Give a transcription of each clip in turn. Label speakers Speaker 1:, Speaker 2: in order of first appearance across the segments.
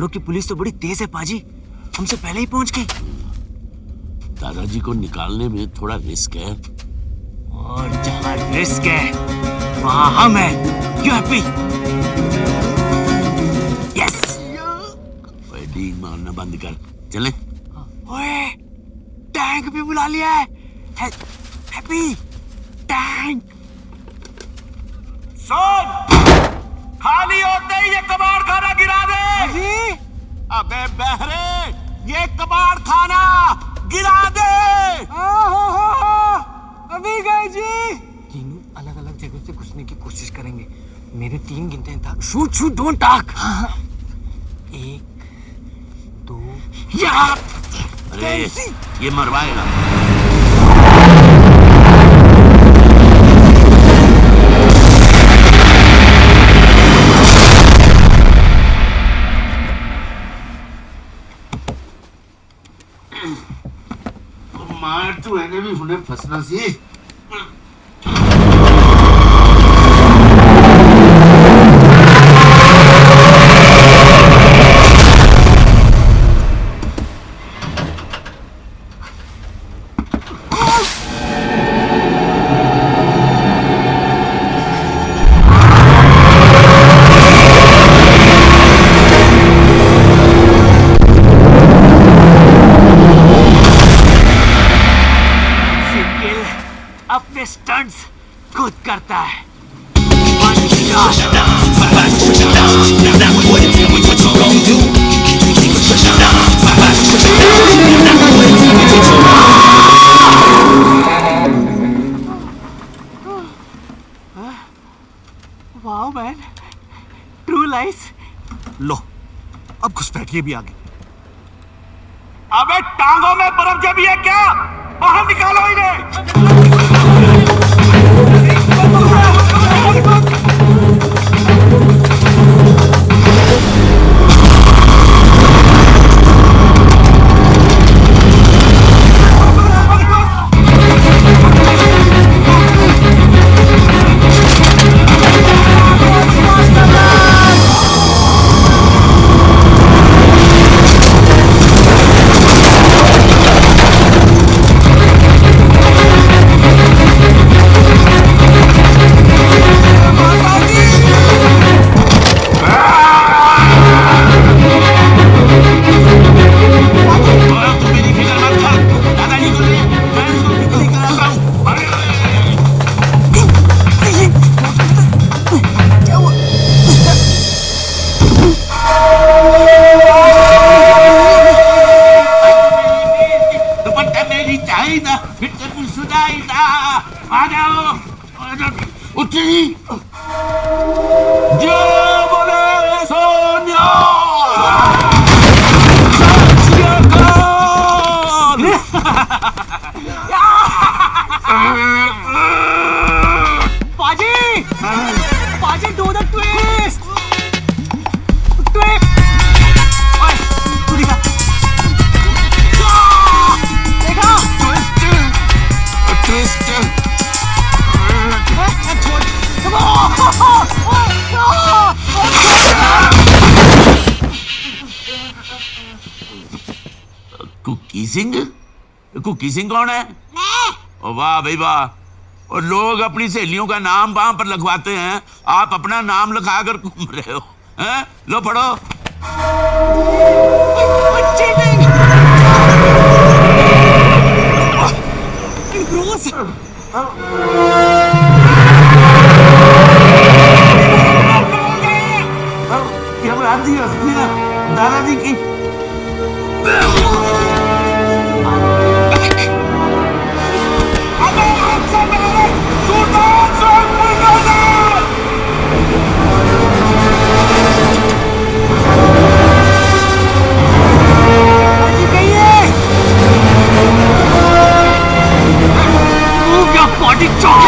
Speaker 1: पहाड़ों की पुलिस तो बड़ी तेज है पाजी, हमसे पहले ही पहुंच गई।
Speaker 2: दादाजी को निकालने में थोड़ा रिस्क है,
Speaker 1: और जहाँ रिस्क है वहाँ हम हैं। You happy? यस।
Speaker 2: डींग मारना बंद कर, चले।
Speaker 1: ओए, टैंक भी बुला लिया है। Happy tank.
Speaker 3: सुन, खाली होते ही ये कबाड़ खाना गिरा दे।
Speaker 1: जी?
Speaker 3: अबे बहरे, ये कबाड़ खाना गिरा दे।
Speaker 1: अभी गए जी। तीनों अलग अलग जगह से घुसने की कोशिश करेंगे। मेरे 3 गिनते हैं। Shoot shoot don't talk. 1 2 या।
Speaker 2: अरे ये मरवाएगा। मार तू एने भी हुने फसना सी।
Speaker 1: अपने स्टंट्स खुद करता है। वाओ मैन, ट्रू लाइस।
Speaker 3: लो, अब घुसपैठिए भी आ गए। अबे टांगों में बर्फ जमी है क्या? बाहर निकालो इन्हें। आ जाओ, उठी। जो बोले सोनिया।
Speaker 1: पाजी, पाजी do the twist, twist। ओए, तू दिखा, देखा?
Speaker 2: ट्विस्ट। कुकी सिंह? कुकी सिंह कौन है? ओ वाह भाई वाह। और लोग अपनी सहेलियों का नाम वहां पर लिखवाते हैं, आप अपना नाम लिखा कर घूम रहे हो हैं? लो पढ़ो। दादाजी की
Speaker 1: बॉडी चौक।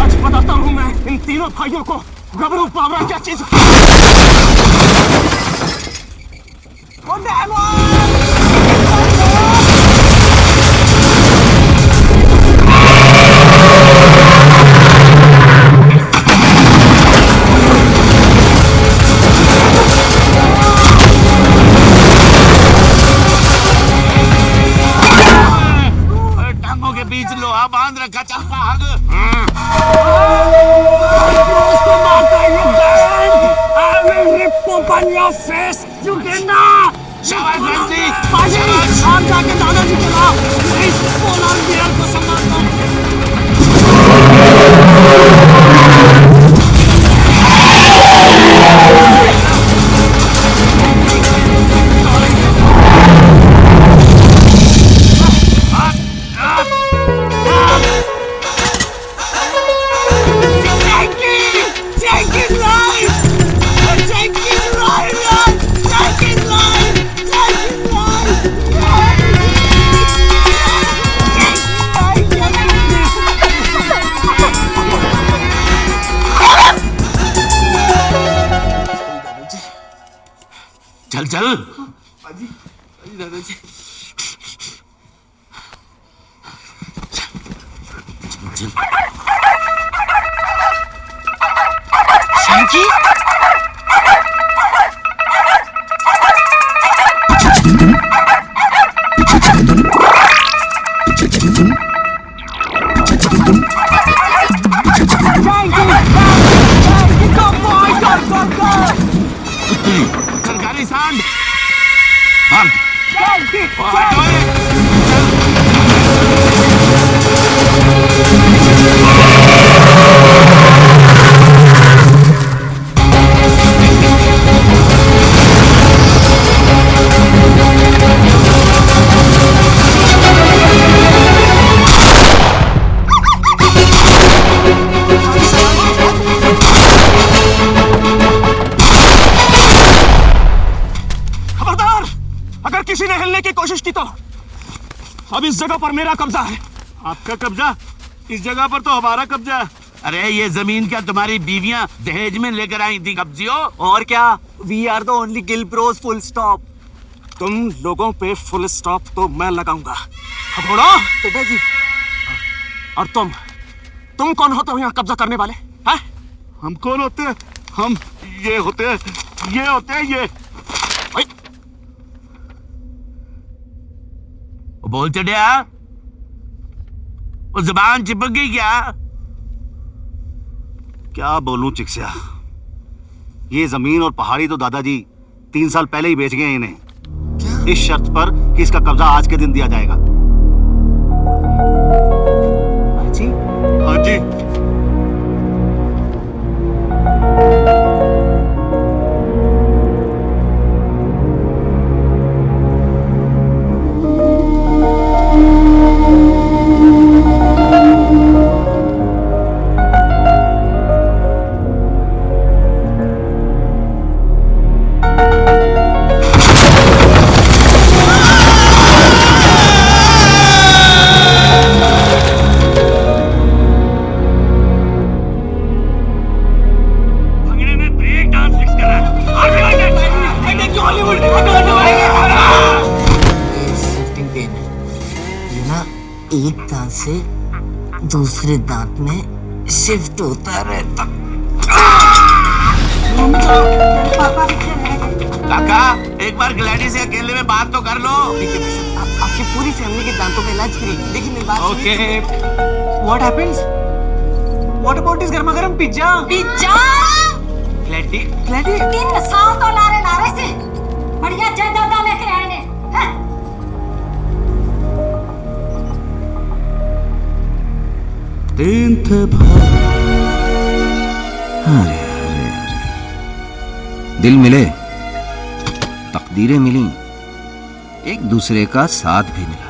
Speaker 3: आज बताता हूं मैं इन तीनों भाइयों को गबरू पावरा क्या चीज।
Speaker 2: टांगों के बीच लोहा बांध रखा, चल भाग। शाबाश बंसी, शाबाश।
Speaker 3: आप जाके दादाजी के लाओ, इस पोलार बियर को संभालना।
Speaker 2: चल चल।
Speaker 1: दादाजी
Speaker 2: चल।
Speaker 1: शंकी
Speaker 2: सरकारी सांड भाग। हट ओए।
Speaker 3: खबरदार, अगर किसी ने हिलने की कोशिश की तो अब इस जगह पर मेरा कब्जा है। आपका कब्जा? इस जगह पर तो हमारा कब्जा है।
Speaker 2: अरे ये जमीन क्या तुम्हारी बीवियां दहेज में लेकर आई थी कब्जियो?
Speaker 1: और क्या, we are the only Gill bros, full stop.
Speaker 3: तुम लोगों पे फुल स्टॉप तो मैं लगाऊंगा। घोड़ा
Speaker 1: दादाजी
Speaker 3: और तुम कौन होते हो यहाँ कब्जा करने वाले? हैं? हम कौन होते हैं? हम ये होते हैं, ये होते हैं ये। ओए,
Speaker 2: बोल चढ़िया, वो जुबान चिपक गई क्या?
Speaker 4: क्या बोलूं चिक्सिया, ये जमीन और पहाड़ी तो दादाजी 3 साल पहले ही बेच गए हैं इन्हें।
Speaker 1: क्या?
Speaker 4: इस शर्त पर कि इसका कब्जा आज के दिन दिया जाएगा।
Speaker 1: जी
Speaker 3: हाँ जी।
Speaker 1: एक दांत से दूसरे दांत में शिफ्ट होता रहता।
Speaker 2: काका, एक बार ग्लैडी से अकेले में बात तो कर लो।
Speaker 1: आपकी पूरी फैमिली के दांतों का इलाज फ्री। देखिए मेरी बात
Speaker 2: okay.
Speaker 1: What happens? What about this गर्मा गर्म पिज्जा?
Speaker 5: पिज्जा
Speaker 1: ग्लैडी ग्लैडी
Speaker 5: 3 साल तो नारे से बढ़िया जायदादा लेके आए ने।
Speaker 6: दिन थे अरे अरे अरे, दिल मिले, तकदीरें मिली, एक दूसरे का साथ भी मिला,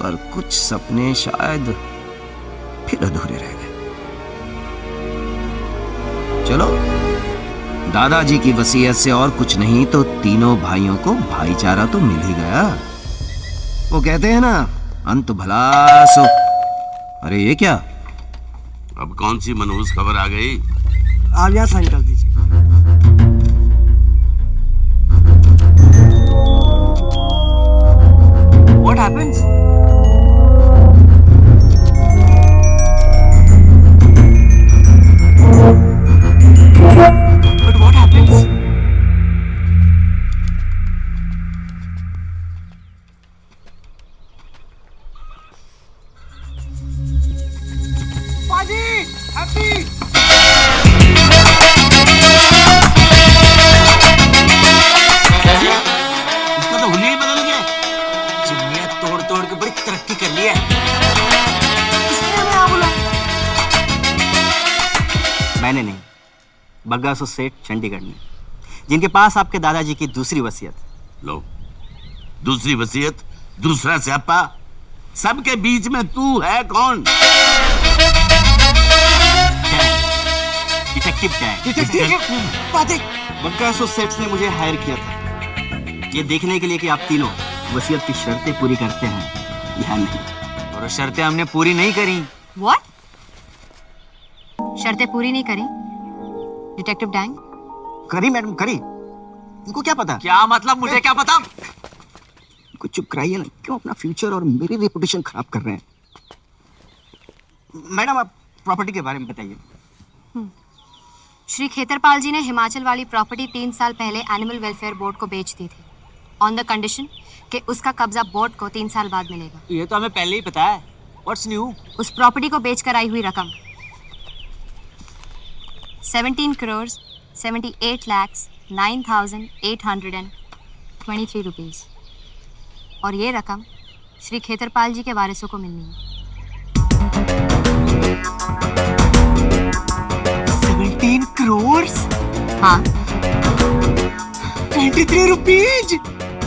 Speaker 6: पर कुछ सपने शायद फिर अधूरे रह गए। चलो, दादाजी की वसीयत से और कुछ नहीं तो तीनों भाइयों को भाईचारा तो मिल ही गया। वो कहते हैं ना, अंत भला सो। अरे ये क्या?
Speaker 2: अब कौन सी मनहूस खबर आ गई?
Speaker 1: आप यहाँ साइन कर दीजिए। What happens? But what happens? Paji, happy.
Speaker 2: इसका तो हुलिया ही बदल गया।
Speaker 1: चिमनियाँ तोड़ तोड़ के बड़ी तरक्की कर ली है। किसने हमें यहाँ बुलाया?
Speaker 7: मैंने नहीं, बग्गासो सेठ चंडीगढ़ में, जिनके पास आपके दादाजी की दूसरी वसीयत।
Speaker 2: लो, दूसरी वसीयत, दूसरा स्यापा, सबके बीच में तू है कौन?
Speaker 7: Detective Dan.
Speaker 1: डिटेक्टिव पाजी।
Speaker 7: बग्गासो सेठ ने मुझे हायर किया था ये देखने के लिए कि आप तीनों वसीयत की शर्तें पूरी करते हैं या नहीं।
Speaker 1: और शर्तें हमने पूरी नहीं करी।
Speaker 5: व्हाट? शर्तें पूरी नहीं करी? Detective dang?
Speaker 7: करी मैडम, करी। उनको क्या पता?
Speaker 1: क्या मतलब? मुझे क्या पता?
Speaker 7: कुछ चुप कराइए ना, क्यों अपना फ्यूचर और मेरी रेपुटेशन खराब कर रहे हैं? मैडम, आप प्रॉपर्टी के बारे में बताइए।
Speaker 5: श्री खेतरपाल जी ने हिमाचल वाली प्रॉपर्टी 3 साल पहले एनिमल वेलफेयर बोर्ड को बेच दी थी, ऑन द कंडीशन कि उसका कब्जा बोर्ड को 3 साल बाद मिलेगा।
Speaker 1: ये तो हमें पहले ही पता है। What's new?
Speaker 5: उस प्रॉपर्टी को बेचकर आई हुई रकम 17 करोड़ 78 लाख 9,823 रुपीस, और ये रकम श्री खेतरपाल जी के वारिसों को मिलनी है।
Speaker 1: 17 करोड़?
Speaker 5: हाँ,
Speaker 1: 23 रुपीज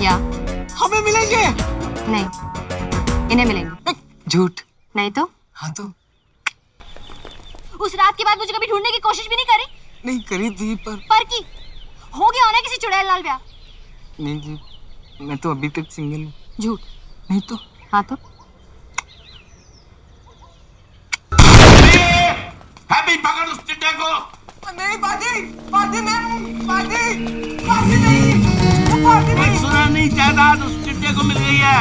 Speaker 5: या
Speaker 1: हमें मिलेंगे?
Speaker 5: नहीं, इन्हें मिलेंगे।
Speaker 1: झूठ।
Speaker 5: नहीं तो?
Speaker 1: हाँ तो
Speaker 5: उस रात के बाद मुझे कभी ढूंढने की कोशिश भी नहीं करी?
Speaker 1: नहीं करी थी,
Speaker 5: पर की हो गया होना किसी चुड़ैल लाल ब्याह।
Speaker 1: नहीं जी, मैं तो अभी तक सिंगल हूँ।
Speaker 5: झूठ।
Speaker 1: नहीं तो?
Speaker 5: हाँ तो?
Speaker 2: हैप्पी, पकड़ उस चिट्टे को।
Speaker 1: नहीं पाजी, पाजी नहीं, पाजी, पाजी नहीं, पाजी नहीं।
Speaker 2: सुना नहीं, जायदाद उस चिट्टे को मिल गई है।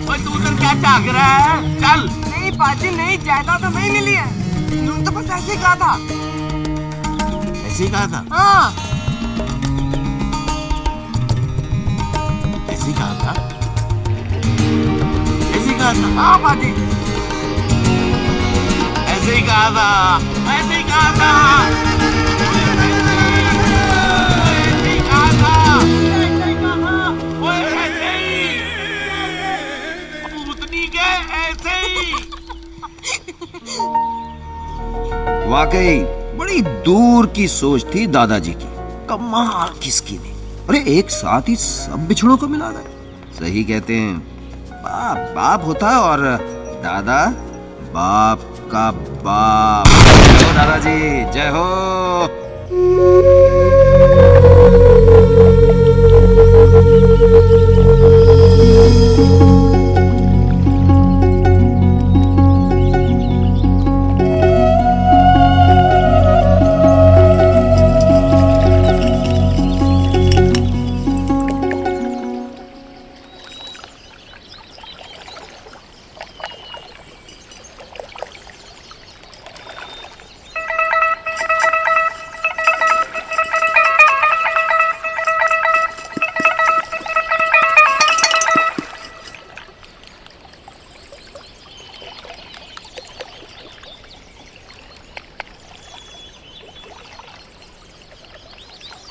Speaker 2: ओए, तू उधर क्या झांक रहा है? चल।
Speaker 1: नहीं पाजी नहीं, जायदाद तो नहीं मिली है। इन्होंने तो बस ऐसे ही कहा था।
Speaker 2: ऐसे ही कहा था?
Speaker 1: हाँ।
Speaker 2: ऐसे ही कहा था? ऐसे ही कहा था?
Speaker 1: हाँ पाजी।
Speaker 2: ऐसे ही कहा था, ऐसे ही कहा था, ऐसे ही कहा था, ओए ऐसे ही, भूतनी के ऐसे ही।
Speaker 6: वाकई बड़ी दूर की सोच थी दादाजी की। कमाल की स्कीमिंग। अरे एक साथ ही सब बिछड़ों को मिला गए। सही कहते हैं, बाप बाप होता है और दादा बाप का बाप। जय हो दादाजी, जय हो।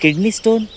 Speaker 8: Kidney stone